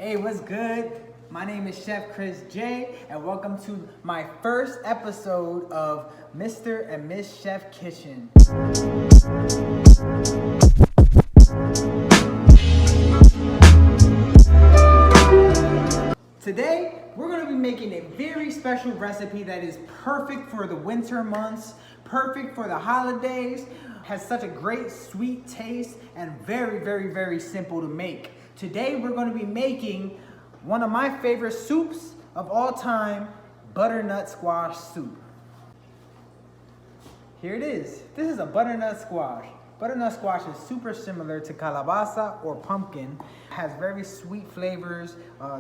Hey, what's good? My name is Chef Chris J, and welcome to my first episode of Mr. and Miss Chef Kitchen. Today, we're going to be making a very special recipe that is perfect for the winter months, perfect for the holidays, has such a great sweet taste, and very simple to make. Today, we're going to be making one of my favorite soups of all time, Butternut Squash Soup. Here it is. This is a butternut squash. Butternut squash is super similar to calabaza or pumpkin. Has very sweet flavors.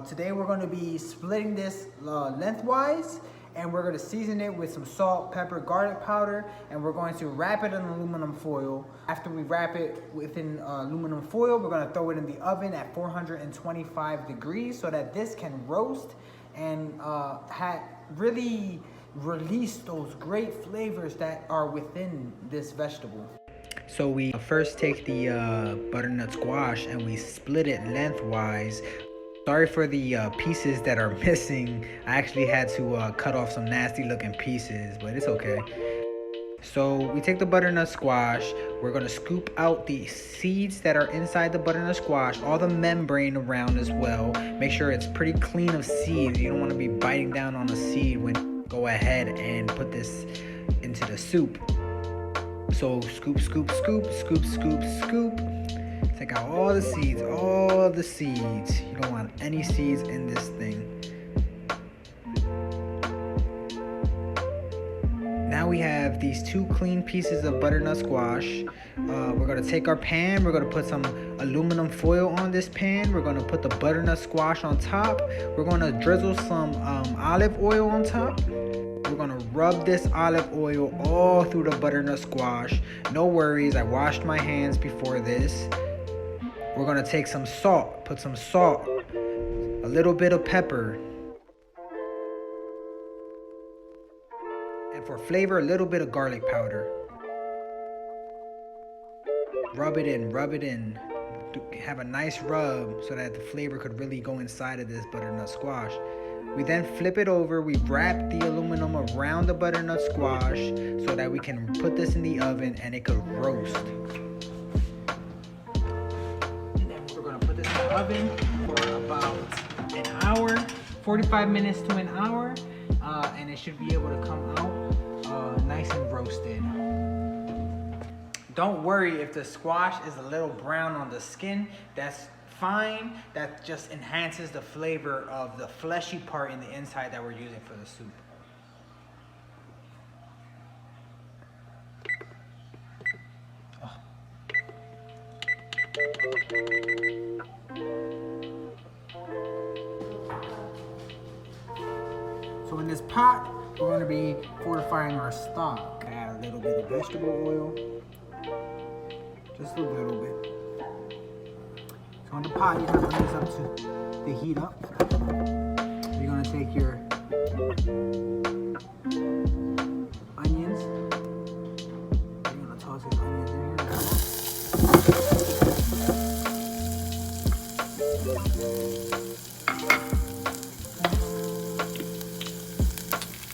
Today we're going to be splitting this lengthwise, and we're going to season it with some salt, pepper, garlic powder, and we're going to wrap it in aluminum foil. After we wrap it within aluminum foil, we're going to throw it in the oven at 425 degrees so that this can roast and really release those great flavors that are within this vegetable. So we first take the butternut squash and we split it lengthwise. Sorry for the pieces that are missing. I actually had to cut off some nasty looking pieces, but it's okay. So we take the butternut squash, we're gonna scoop out the seeds that are inside the butternut squash, all the membrane around as well. Make sure it's pretty clean of seeds. You don't wanna be biting down on a seed when go ahead and put this into the soup. So scoop. Take out all the seeds. You don't want any seeds in this thing. Now we have these two clean pieces of butternut squash. We're gonna take our pan, we're gonna put some aluminum foil on this pan. We're gonna put the butternut squash on top. We're gonna drizzle some olive oil on top. We're gonna rub this olive oil all through the butternut squash. No worries, I washed my hands before this. We're gonna take some salt, put some salt, a little bit of pepper, and for flavor, a little bit of garlic powder. Rub it in. Have a nice rub so that the flavor could really go inside of this butternut squash. We then flip it over, we wrap the aluminum around the butternut squash so that we can put this in the oven and it could roast. And then we're gonna put this in the oven for about an hour, 45 minutes to an hour, and it should be able to come out nice and roasted. Don't worry if the squash is a little brown on the skin, that's fine. That just enhances the flavor of the fleshy part in the inside that we're using for the soup. So in this pot, we're going to be fortifying our stock. Add a little bit of vegetable oil, just a little bit. So in the pot, you have to bring this up to the heat up. You're gonna take your onions. You're gonna toss these onions in here.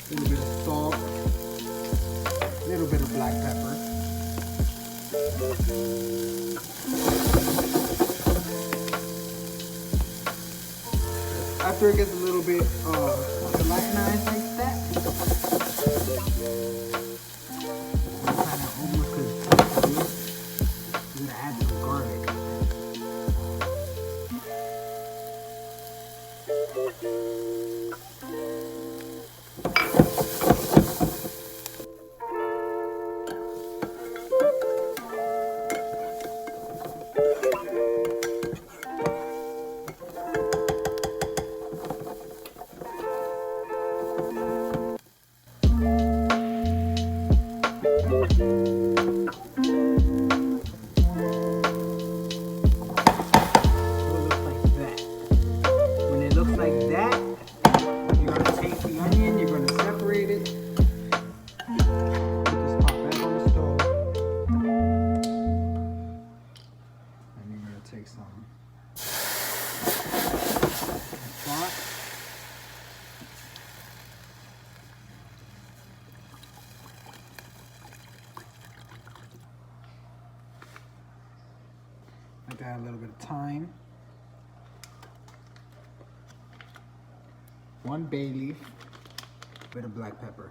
A little bit of salt, a little bit of black pepper. After it gets a little bit gelatinized like that, kind of almost could we're gonna add some garlic. When it looks like that, add a little bit of thyme. 1 bay leaf, a bit of black pepper.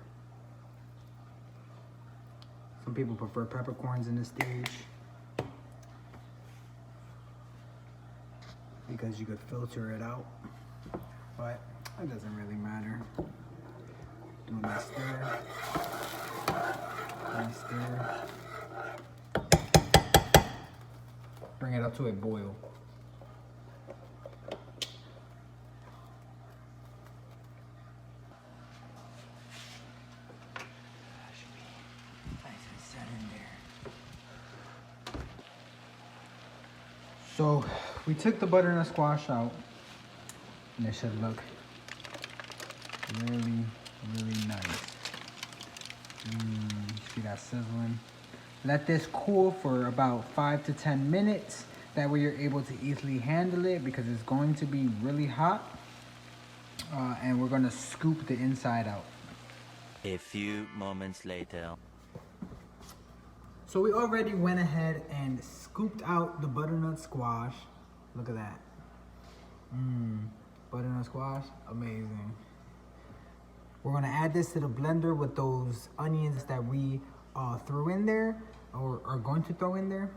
Some people prefer peppercorns in this stage because you could filter it out, but it doesn't really matter. Do a nice stir. Nice stir. Bring it up to a boil. So we took the butternut squash out, and it should look really, really nice. See that sizzling? Let this cool for about 5 to 10 minutes. That way you're able to easily handle it because it's going to be really hot. And we're gonna scoop the inside out. A few moments later. So we already went ahead and scooped out the butternut squash. Look at that. Butternut squash, amazing. We're gonna add this to the blender with those onions that we threw in there, or are going to throw in there.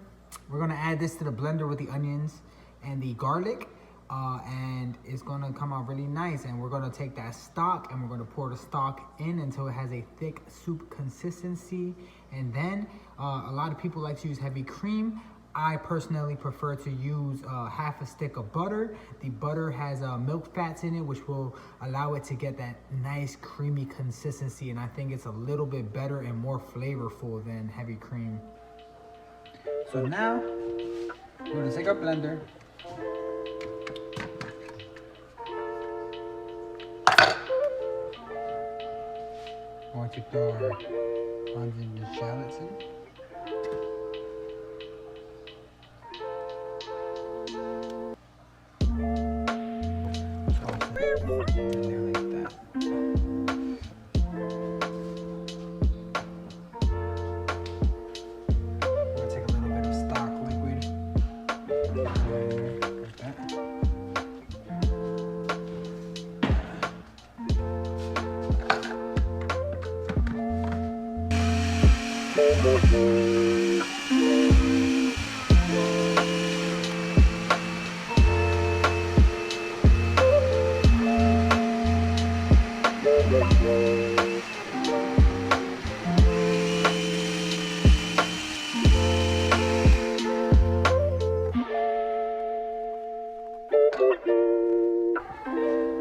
We're gonna add this to the blender with the onions and the garlic, and it's gonna come out really nice. And we're gonna take that stock and we're gonna pour the stock in until it has a thick soup consistency. And then a lot of people like to use heavy cream. I personally prefer to use half a stick of butter. The butter has milk fats in it, which will allow it to get that nice creamy consistency. And I think it's a little bit better and more flavorful than heavy cream. So now we're gonna take our blender. We're going to throw our onions and shallots in.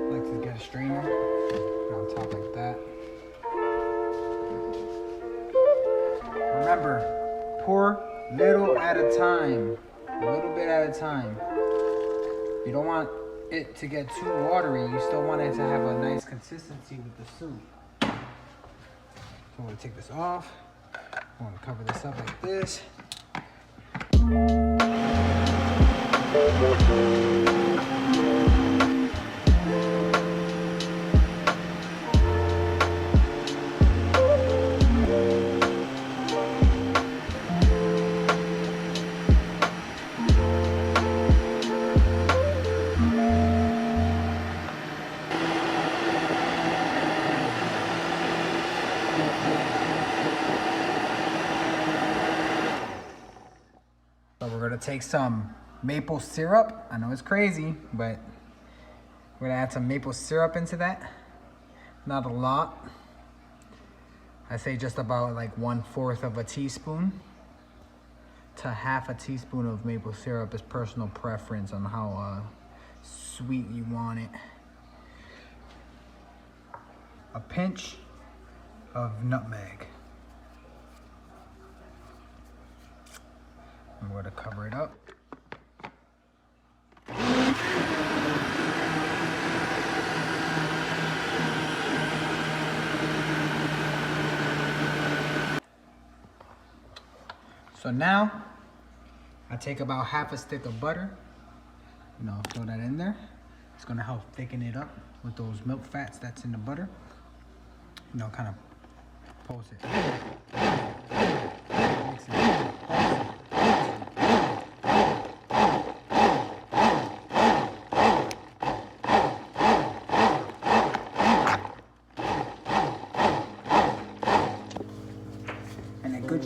Like to get a strainer on top like that. Remember, pour little at a time, a little bit at a time. You don't want it to get too watery. You still want it to have a nice consistency with the soup. So I'm gonna take this off. I'm gonna cover this up like this. So we're gonna take some maple syrup. I know it's crazy, but we're gonna add some maple syrup into that. Not a lot. I say just about like 1/4 of a teaspoon to half a teaspoon of maple syrup. Is personal preference on how sweet you want it. A pinch of nutmeg. I'm going to cover it up. So now I take about half a stick of butter, throw that in there. It's going to help thicken it up with those milk fats that's in the butter. Kind of pulse it. Mix it.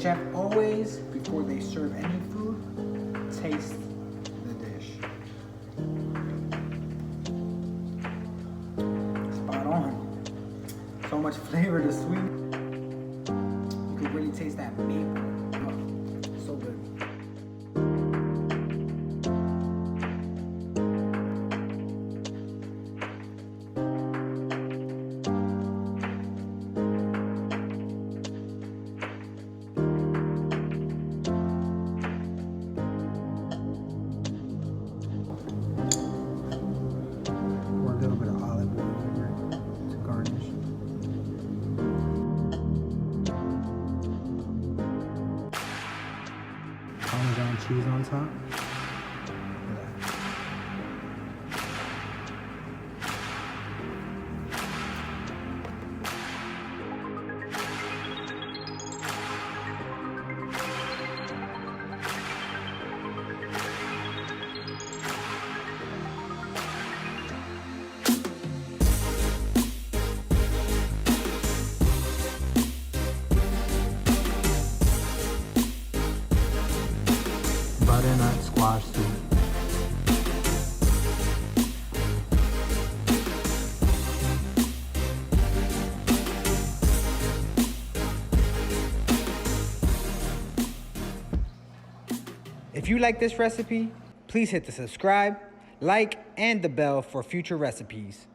chef always, before they serve any food, taste the dish. Spot on. So much flavor to sweet. You can really taste that maple. Oh, so good. Pour a little bit of olive oil over it to garnish. Parmesan cheese on top. Look at that. Butternut Squash Soup. If you like this recipe, please hit the subscribe, like, and the bell for future recipes.